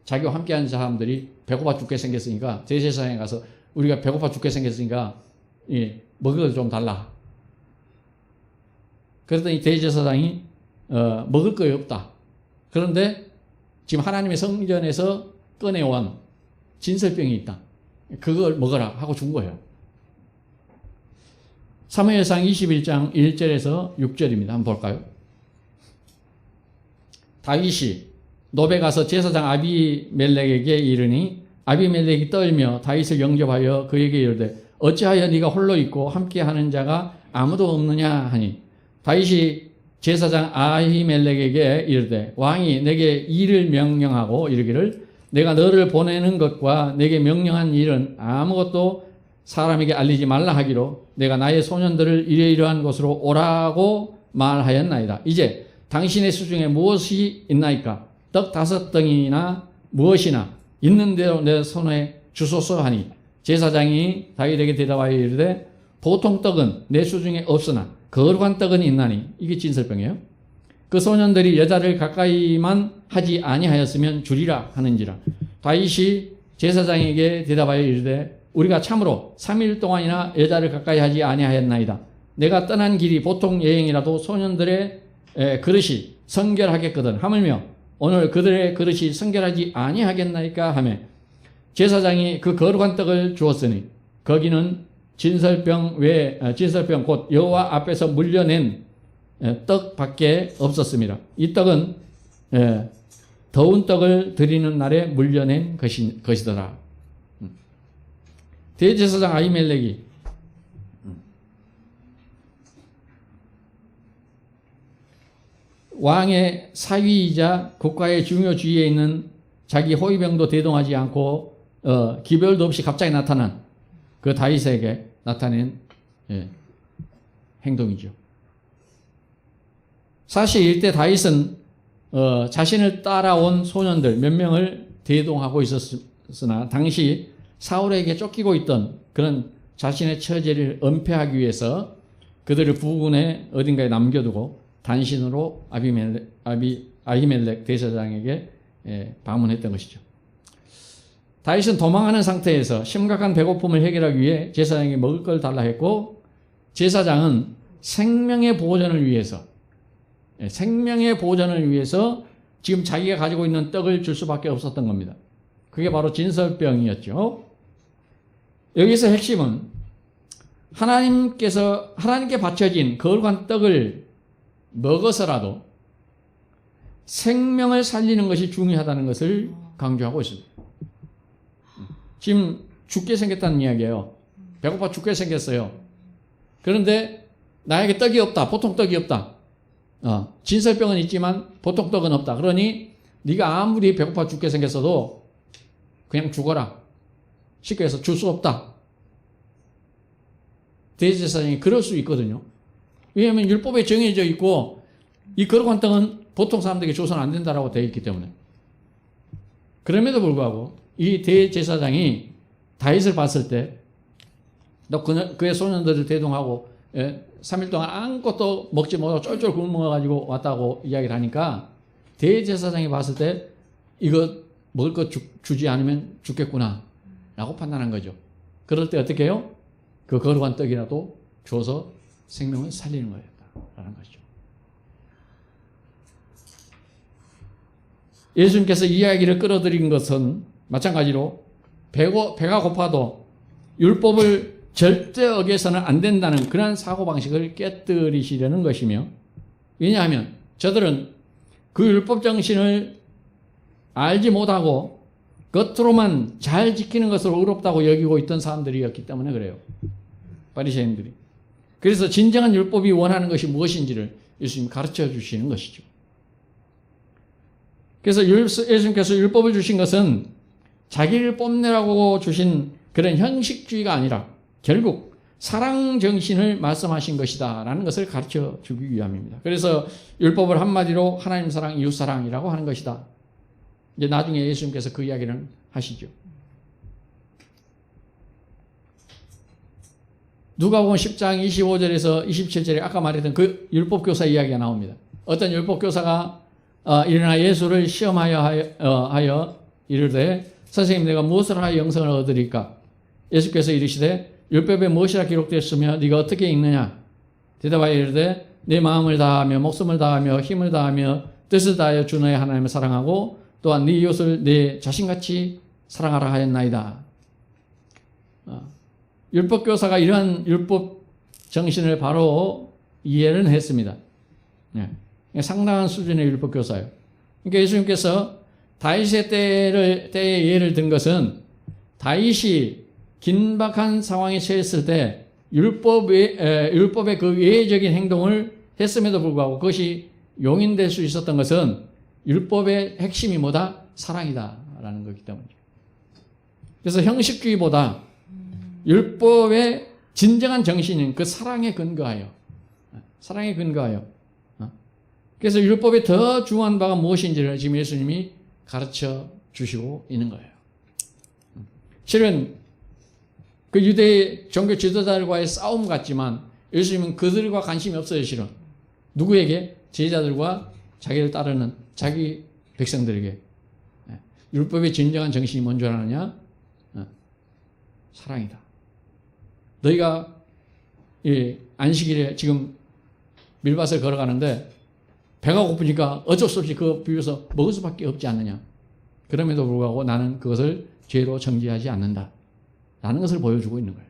자기와 함께하는 사람들이 배고파 죽게 생겼으니까 대제사장에 가서 우리가 배고파 죽게 생겼으니까 먹을 걸 좀 달라. 그랬더니 대제사장이 먹을 거 없다. 그런데 지금 하나님의 성전에서 꺼내온 진설병이 있다. 그걸 먹어라 하고 준 거예요. 사무엘상 21장 1절에서 6절입니다. 한번 볼까요? 다윗이 노베 가서 제사장 아비멜렉에게 이르니 아비멜렉이 떨며 다윗을 영접하여 그에게 이르되 어찌하여 네가 홀로 있고 함께하는 자가 아무도 없느냐 하니 다윗이 제사장 아히멜렉에게 이르되 왕이 내게 일을 명령하고 이르기를 내가 너를 보내는 것과 내게 명령한 일은 아무것도 사람에게 알리지 말라 하기로 내가 나의 소년들을 이러이러한 곳으로 오라고 말하였나이다. 이제 당신의 수중에 무엇이 있나이까? 떡 5덩이나 무엇이나 있는 대로 내 손에 주소서 하니 제사장이 다윗에게 대답하여 이르되 보통 떡은 내 수중에 없으나 거룩한 떡은 있나니. 이게 진설병이에요. 그 소년들이 여자를 가까이만 하지 아니하였으면 주리라 하는지라. 다윗이 제사장에게 대답하여 이르되 우리가 참으로 3일 동안이나 여자를 가까이 하지 아니하였나이다. 내가 떠난 길이 보통 여행이라도 소년들의 그릇이 성결하겠거든 하물며 오늘 그들의 그릇이 성결하지 아니하겠나이까 하며 제사장이 그 거룩한 떡을 주었으니 거기는 진설병 곧 여호와 앞에서 물려낸 떡밖에 없었습니다. 이 떡은 더운 떡을 드리는 날에 물려낸 것이더라. 대제사장 아히멜렉이 왕의 사위이자 국가의 중요 지위에 있는 자기 호위병도 대동하지 않고 기별도 없이 갑자기 나타난 그 다윗에게 나타낸 행동이죠. 사실 이때 다윗은 자신을 따라온 소년들 몇 명을 대동하고 있었으나 당시 사울에게 쫓기고 있던 그런 자신의 처제를 은폐하기 위해서 그들을 부군에 어딘가에 남겨두고 단신으로 아히멜렉 대제사장에게 방문했던 것이죠. 다윗은 도망하는 상태에서 심각한 배고픔을 해결하기 위해 제사장에게 먹을 걸 달라 했고 제사장은 생명의 보존을 위해서 지금 자기가 가지고 있는 떡을 줄 수밖에 없었던 겁니다. 그게 바로 진설병이었죠. 여기서 핵심은 하나님께 바쳐진 거룩한 떡을 먹어서라도 생명을 살리는 것이 중요하다는 것을 강조하고 있습니다. 지금 죽게 생겼다는 이야기예요. 배고파 죽게 생겼어요. 그런데 나에게 떡이 없다. 보통 떡이 없다. 진설병은 있지만 보통 떡은 없다. 그러니 네가 아무리 배고파 죽게 생겼어도 그냥 죽어라. 쉽게 해서 줄 수 없다. 대제사장이 그럴 수 있거든요. 왜냐하면 율법에 정해져 있고 이 거룩한 떡은 보통 사람들에게 줘서는 안 된다라고 되어 있기 때문에. 그럼에도 불구하고 이 대제사장이 다윗을 봤을 때 또 그의 소년들을 대동하고 3일 동안 아무것도 먹지 못하고 쫄쫄 굶어가지고 왔다고 이야기를 하니까 대제사장이 봤을 때 이거 먹을 거 주지 않으면 죽겠구나 라고 판단한 거죠. 그럴 때 어떻게 해요? 그 거룩한 떡이라도 줘서 생명을 살리는 거였다라는 거죠. 예수님께서 이 이야기를 끌어들인 것은 마찬가지로 배가 고파도 율법을 절대 어겨서는 안 된다는 그런 사고방식을 깨뜨리시려는 것이며, 왜냐하면 저들은 그 율법 정신을 알지 못하고 겉으로만 잘 지키는 것으로 의롭다고 여기고 있던 사람들이었기 때문에 그래요. 바리새인들이. 그래서 진정한 율법이 원하는 것이 무엇인지를 예수님이 가르쳐 주시는 것이죠. 그래서 예수님께서 율법을 주신 것은 자기를 뽐내라고 주신 그런 형식주의가 아니라 결국 사랑 정신을 말씀하신 것이다 라는 것을 가르쳐 주기 위함입니다. 그래서 율법을 한마디로 하나님 사랑, 이웃 사랑이라고 하는 것이다. 이제 나중에 예수님께서 그 이야기를 하시죠. 누가복음 10장 25절에서 27절에 아까 말했던 그 율법교사 이야기가 나옵니다. 어떤 율법교사가 일어나 예수를 시험하여 이르되 선생님 내가 무엇을 하여 영생을 얻으리까? 예수께서 이르시되 율법에 무엇이라 기록되었으며 네가 어떻게 읽느냐? 대답하여 이르되 내 마음을 다하며 목숨을 다하며 힘을 다하며 뜻을 다하여 주 너의 하나님을 사랑하고 또한 네 이웃을 내 자신같이 사랑하라 하였나이다. 율법교사가 이러한 율법 정신을 바로 이해를 했습니다. 상당한 수준의 율법교사예요. 그러니까 예수님께서 다윗의 때의 예를 든 것은 다윗이 긴박한 상황에 처했을 때 율법의 그 예외적인 행동을 했음에도 불구하고 그것이 용인될 수 있었던 것은 율법의 핵심이 뭐다? 사랑이다라는 거기 때문이죠. 그래서 형식주의보다 율법의 진정한 정신인 그 사랑에 근거하여 그래서 율법에 더 중요한 바가 무엇인지를 지금 예수님이 가르쳐 주시고 있는 거예요. 실은 그 유대 종교 지도자들과의 싸움 같지만 예수님은 그들과 관심이 없어요. 실은 누구에게? 제자들과 자기를 따르는 자기 백성들에게. 율법의 진정한 정신이 뭔 줄 아느냐? 사랑이다. 너희가 이 안식일에 지금 밀밭을 걸어가는데 배가 고프니까 어쩔 수 없이 그거 비벼서 먹을 수밖에 없지 않느냐. 그럼에도 불구하고 나는 그것을 죄로 정죄하지 않는다 라는 것을 보여주고 있는 거예요.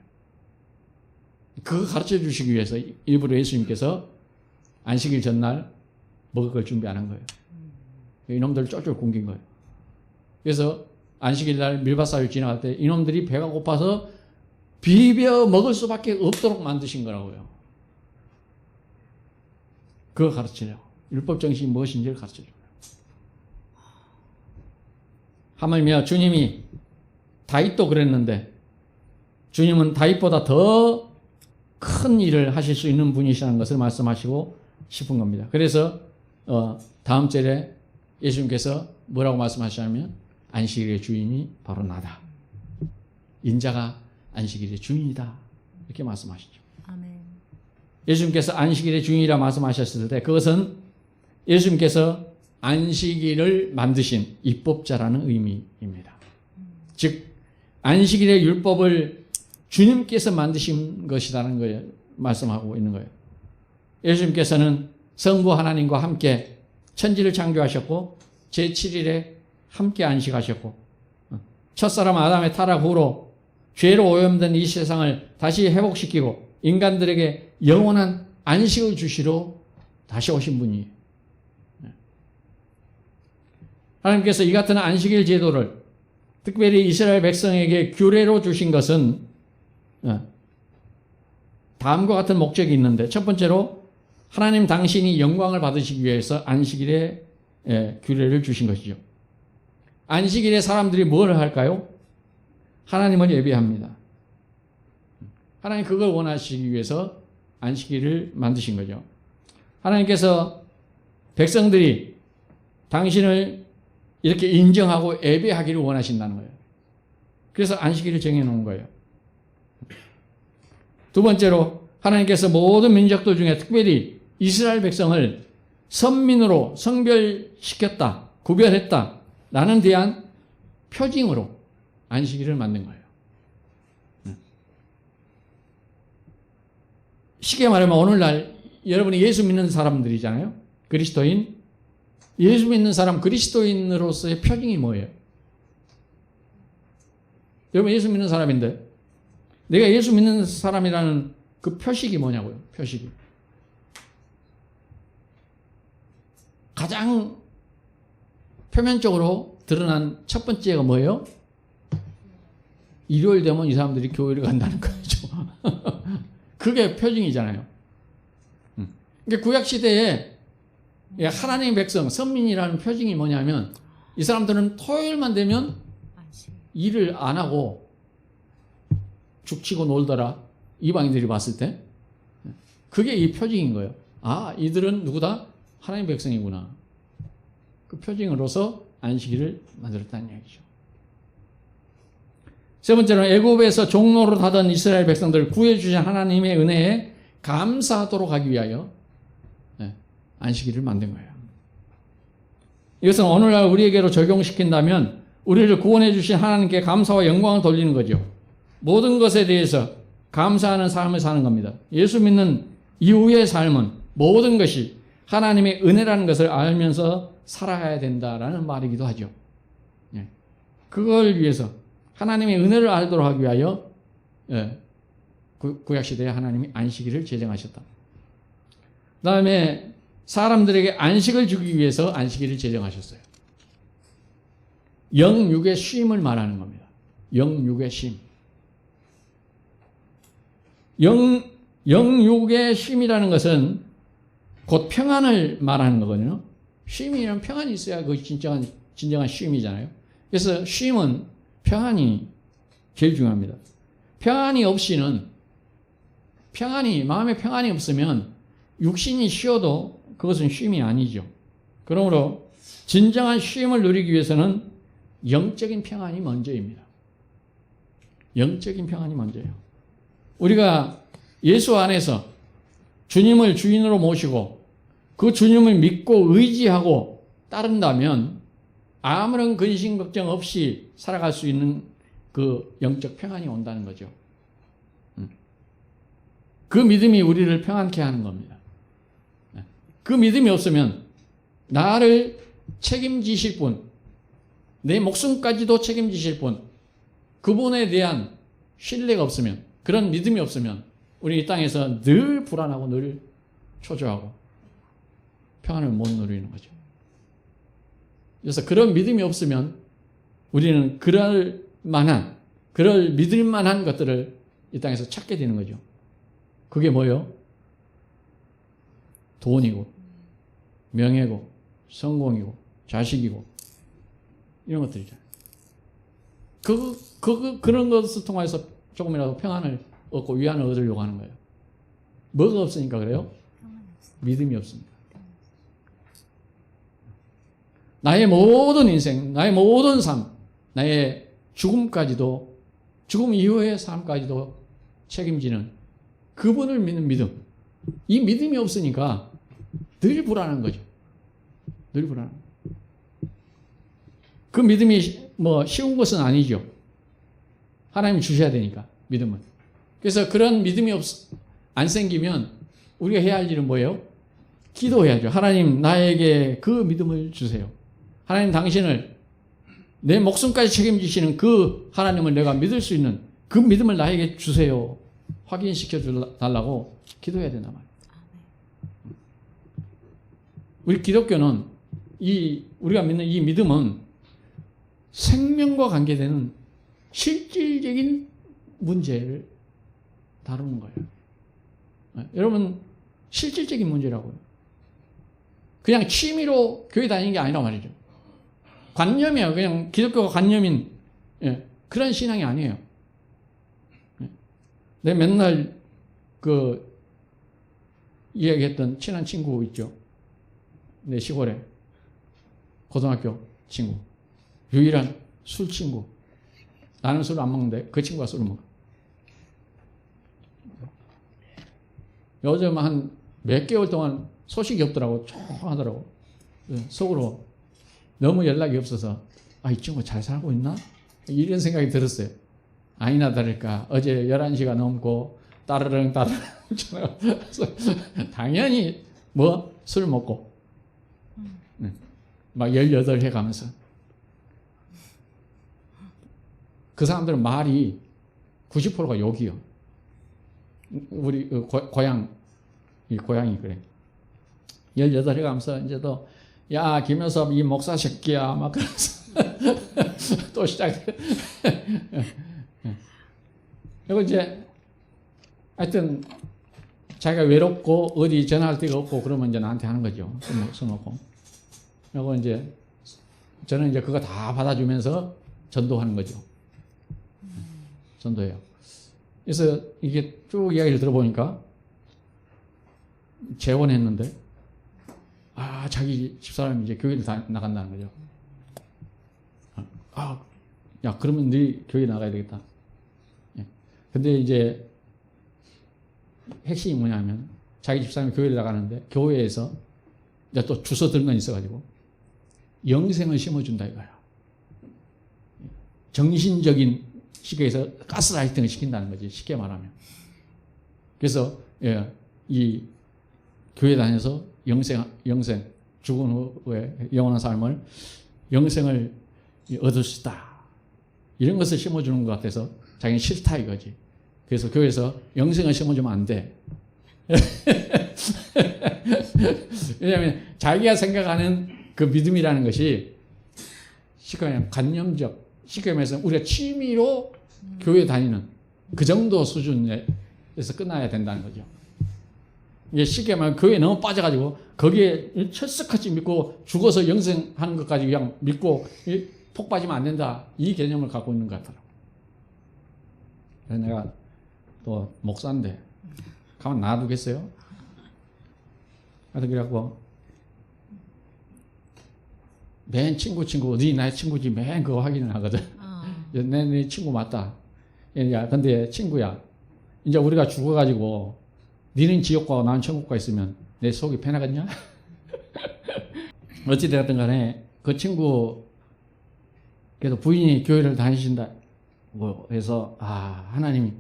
그거 가르쳐 주시기 위해서 일부러 예수님께서 안식일 전날 먹을 걸 준비 안 한 거예요. 이놈들을 쫄쫄 굶긴 거예요. 그래서 안식일 날 밀밭사를 지나갈 때 이놈들이 배가 고파서 비벼 먹을 수밖에 없도록 만드신 거라고요. 그거 가르치려고. 율법 정신이 무엇인지를 가르쳐줘요. 하물며 주님이 다윗도 그랬는데 주님은 다윗보다 더 큰 일을 하실 수 있는 분이시라는 것을 말씀하시고 싶은 겁니다. 그래서 다음 절에 예수님께서 뭐라고 말씀하시냐면 안식일의 주인이 바로 나다. 인자가 안식일의 주인이다. 이렇게 말씀하시죠. 아멘. 예수님께서 안식일의 주인이라 말씀하셨을 때 그것은 예수님께서 안식일을 만드신 입법자라는 의미입니다. 즉 안식일의 율법을 주님께서 만드신 것이라는 거예요. 말씀하고 있는 거예요. 예수님께서는 성부 하나님과 함께 천지를 창조하셨고 제7일에 함께 안식하셨고 첫사람 아담의 타락 후로 죄로 오염된 이 세상을 다시 회복시키고 인간들에게 영원한 안식을 주시러 다시 오신 분이에요. 하나님께서 이 같은 안식일 제도를 특별히 이스라엘 백성에게 규례로 주신 것은 다음과 같은 목적이 있는데, 첫 번째로 하나님 당신이 영광을 받으시기 위해서 안식일에 규례를 주신 것이죠. 안식일에 사람들이 뭘 할까요? 하나님을 예배합니다. 하나님 그걸 원하시기 위해서 안식일을 만드신 거죠. 하나님께서 백성들이 당신을 이렇게 인정하고 예배하기를 원하신다는 거예요. 그래서 안식일을 정해놓은 거예요. 두 번째로 하나님께서 모든 민족들 중에 특별히 이스라엘 백성을 선민으로 성별시켰다, 구별했다 라는 대한 표징으로 안식일을 만든 거예요. 쉽게 말하면 오늘날 여러분이 예수 믿는 사람들이잖아요. 그리스도인. 예수 믿는 사람 그리스도인으로서의 표징이 뭐예요? 여러분 예수 믿는 사람인데 내가 예수 믿는 사람이라는 그 표식이 뭐냐고요? 표식이. 가장 표면적으로 드러난 첫 번째가 뭐예요? 일요일 되면 이 사람들이 교회를 간다는 거죠. 그게 표징이잖아요. 그러니까 구약시대에 하나님의 백성, 선민이라는 표징이 뭐냐면 이 사람들은 토요일만 되면 일을 안 하고 죽치고 놀더라. 이방인들이 봤을 때. 그게 이 표징인 거예요. 아, 이들은 누구다? 하나님 백성이구나. 그 표징으로서 안식일을 만들었다는 얘기죠. 세 번째는 애굽에서 종노릇 하던 이스라엘 백성들을 구해주신 하나님의 은혜에 감사하도록 하기 위하여 안식일을 만든 거예요. 이것은 오늘날 우리에게로 적용시킨다면 우리를 구원해 주신 하나님께 감사와 영광을 돌리는 거죠. 모든 것에 대해서 감사하는 삶을 사는 겁니다. 예수 믿는 이후의 삶은 모든 것이 하나님의 은혜라는 것을 알면서 살아야 된다라는 말이기도 하죠. 그걸 위해서 하나님의 은혜를 알도록 하기 위하여 구약시대에 하나님이 안식일을 제정하셨다. 그 다음에 사람들에게 안식을 주기 위해서 안식일을 제정하셨어요. 영육의 쉼을 말하는 겁니다. 영육의 쉼. 영육의 쉼이라는 것은 곧 평안을 말하는 거거든요. 쉼이면 평안이 있어야 그것이 진정한 쉼이잖아요. 그래서 쉼은 평안이 제일 중요합니다. 평안이 없이는, 마음에 평안이 없으면 육신이 쉬어도 그것은 쉼이 아니죠. 그러므로 진정한 쉼을 누리기 위해서는 영적인 평안이 먼저입니다. 영적인 평안이 먼저예요. 우리가 예수 안에서 주님을 주인으로 모시고 그 주님을 믿고 의지하고 따른다면 아무런 근심 걱정 없이 살아갈 수 있는 그 영적 평안이 온다는 거죠. 그 믿음이 우리를 평안케 하는 겁니다. 그 믿음이 없으면 나를 책임지실 분, 내 목숨까지도 책임지실 분, 그분에 대한 신뢰가 없으면, 그런 믿음이 없으면 우리 이 땅에서 늘 불안하고 늘 초조하고 평안을 못 누리는 거죠. 그래서 그런 믿음이 없으면 우리는 그럴 믿을 만한 것들을 이 땅에서 찾게 되는 거죠. 그게 뭐예요? 돈이고 명예고 성공이고 자식이고 이런 것들이잖아요. 그런 것을 통해서 조금이라도 평안을 얻고 위안을 얻으려고 하는 거예요. 뭐가 없으니까 그래요? 믿음이 없습니다. 나의 모든 인생, 나의 모든 삶, 나의 죽음까지도, 죽음 이후의 삶까지도 책임지는 그분을 믿는 믿음. 이 믿음이 없으니까 늘 불안한 거죠. 늘 불안. 그 믿음이 쉬운 것은 아니죠. 하나님이 주셔야 되니까, 믿음은. 그래서 그런 믿음이 안 생기면 우리가 해야 할 일은 뭐예요? 기도해야죠. 하나님, 나에게 그 믿음을 주세요. 하나님, 당신을 내 목숨까지 책임지시는 그 하나님을 내가 믿을 수 있는 그 믿음을 나에게 주세요. 확인시켜 달라고 기도해야 된단 말이에요. 우리 기독교는 우리가 믿는 이 믿음은 생명과 관계되는 실질적인 문제를 다루는 거예요. 여러분, 실질적인 문제라고요. 그냥 취미로 교회 다니는 게 아니란 말이죠. 관념이에요. 그냥 기독교가 관념인 그런 신앙이 아니에요. 내가 맨날 이야기했던 친한 친구 있죠. 내 시골에 고등학교 친구, 유일한 술 친구. 나는 술을 안 먹는데 그 친구가 술을 먹어. 요즘 한 몇 개월 동안 소식이 없더라고. 조용하더라고. 속으로 너무 연락이 없어서 이 친구 잘 살고 있나? 이런 생각이 들었어요. 아니나 다를까 어제 11시가 넘고 따르릉 당연히 술 먹고 막 18 해가면서 그 사람들은 말이 90%가 욕이요. 우리 고향이 그래. 18 해가면서 이제 또 야 김효섭 이 목사 새끼야 막 그러면서 또 시작해. 그리고 이제 하여튼 자기가 외롭고 어디 전화할 데가 없고 그러면 이제 나한테 하는 거죠. 써놓고. 그리고 이제 저는 이제 그거 다 받아주면서 전도하는 거죠. 전도해요. 그래서 이게 쭉 이야기를 들어보니까 재혼했는데 자기 집사람이 이제 교회를 나간다는 거죠. 야 그러면 네 교회 나가야 되겠다. 근데 이제 핵심이 뭐냐면 자기 집사람이 교회를 나가는데 교회에서 이제 또 주워 들건 있어가지고 영생을 심어준다 이거야. 정신적인 시계에서 가스라이팅을 시킨다는 거지. 쉽게 말하면. 그래서 이 교회 다녀서 영생 죽은 후에 영원한 삶을 영생을 얻을 수 있다. 이런 것을 심어주는 것 같아서 자기는 싫다 이거지. 그래서 교회에서 영생을 심어주면 안 돼. 왜냐하면 자기가 생각하는 그 믿음이라는 것이 쉽게 말하면 관념적, 쉽게 말해서 우리가 취미로 교회 다니는 그 정도 수준에서 끝나야 된다는 거죠. 이게 쉽게 말하면 교회에 너무 빠져가지고 거기에 철석같이 믿고 죽어서 영생하는 것까지 그냥 믿고 폭 빠지면 안 된다. 이 개념을 갖고 있는 것 같더라고. 그래서 내가 또 목사인데 가만 놔두겠어요? 하여튼 그래갖고 맨 친구 네 나의 친구지 맨 그거 확인을 하거든. 내 친구 맞다. 야 근데 친구야 이제 우리가 죽어가지고 니는 지옥 가고 나는 천국 가 있으면 내 속이 편하겠냐? 어찌되었든 간에 그 친구 그래도 부인이 교회를 다니신다고 해서 하나님이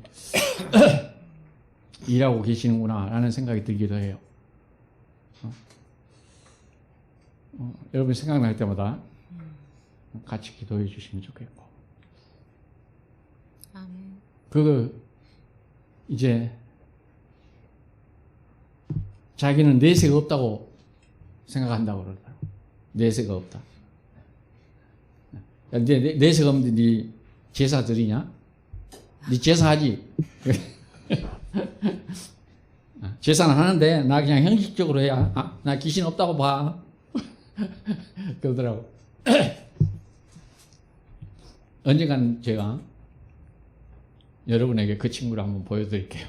일하고 계시는구나 라는 생각이 들기도 해요. 여러분 생각날 때마다 같이 기도해 주시면 좋겠고. 아멘. 이제 자기는 내세가 없다고 생각한다고 그러더라고. 내세가 없다. 야, 내세가 없는데 네 제사 드리냐? 네 제사하지? 제사는 하는데 나 그냥 형식적으로 해야 나 귀신 없다고 봐. 그러더라고. 언젠간 제가 여러분에게 그 친구를 한번 보여드릴게요.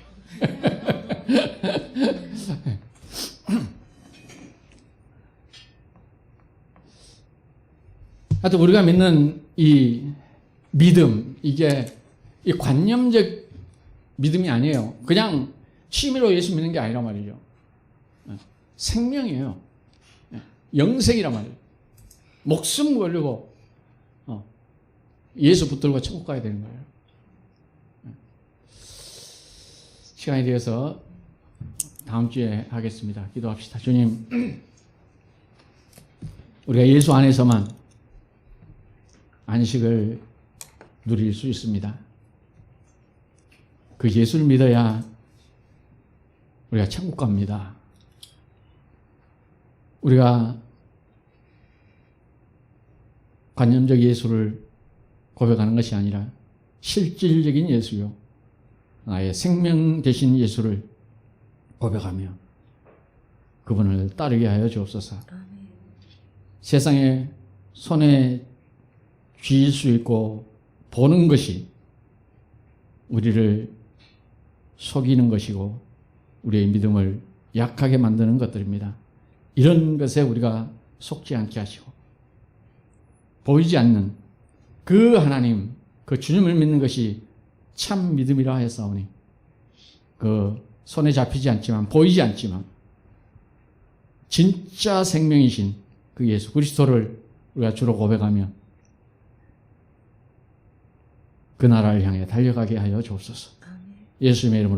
하여튼 우리가 믿는 이 믿음, 이게 이 관념적 믿음이 아니에요. 그냥 취미로 예수 믿는 게 아니란 말이죠. 생명이에요. 영생이란 말이에요. 목숨 걸리고 예수 붙들고 천국 가야 되는 거예요. 시간이 되어서 다음 주에 하겠습니다. 기도합시다. 주님, 우리가 예수 안에서만 안식을 누릴 수 있습니다. 그 예수를 믿어야 우리가 천국 갑니다. 우리가 관념적 예수를 고백하는 것이 아니라 실질적인 예수요, 나의 생명 되신 예수를 고백하며 그분을 따르게 하여 주옵소서. 세상에 손에 쥘 수 있고 보는 것이 우리를 속이는 것이고 우리의 믿음을 약하게 만드는 것들입니다. 이런 것에 우리가 속지 않게 하시고 보이지 않는 그 하나님, 그 주님을 믿는 것이 참 믿음이라 하였사오니 그 손에 잡히지 않지만 보이지 않지만 진짜 생명이신 그 예수 그리스도를 우리가 주로 고백하며 그 나라를 향해 달려가게 하여 주옵소서. 예수님의 이름으로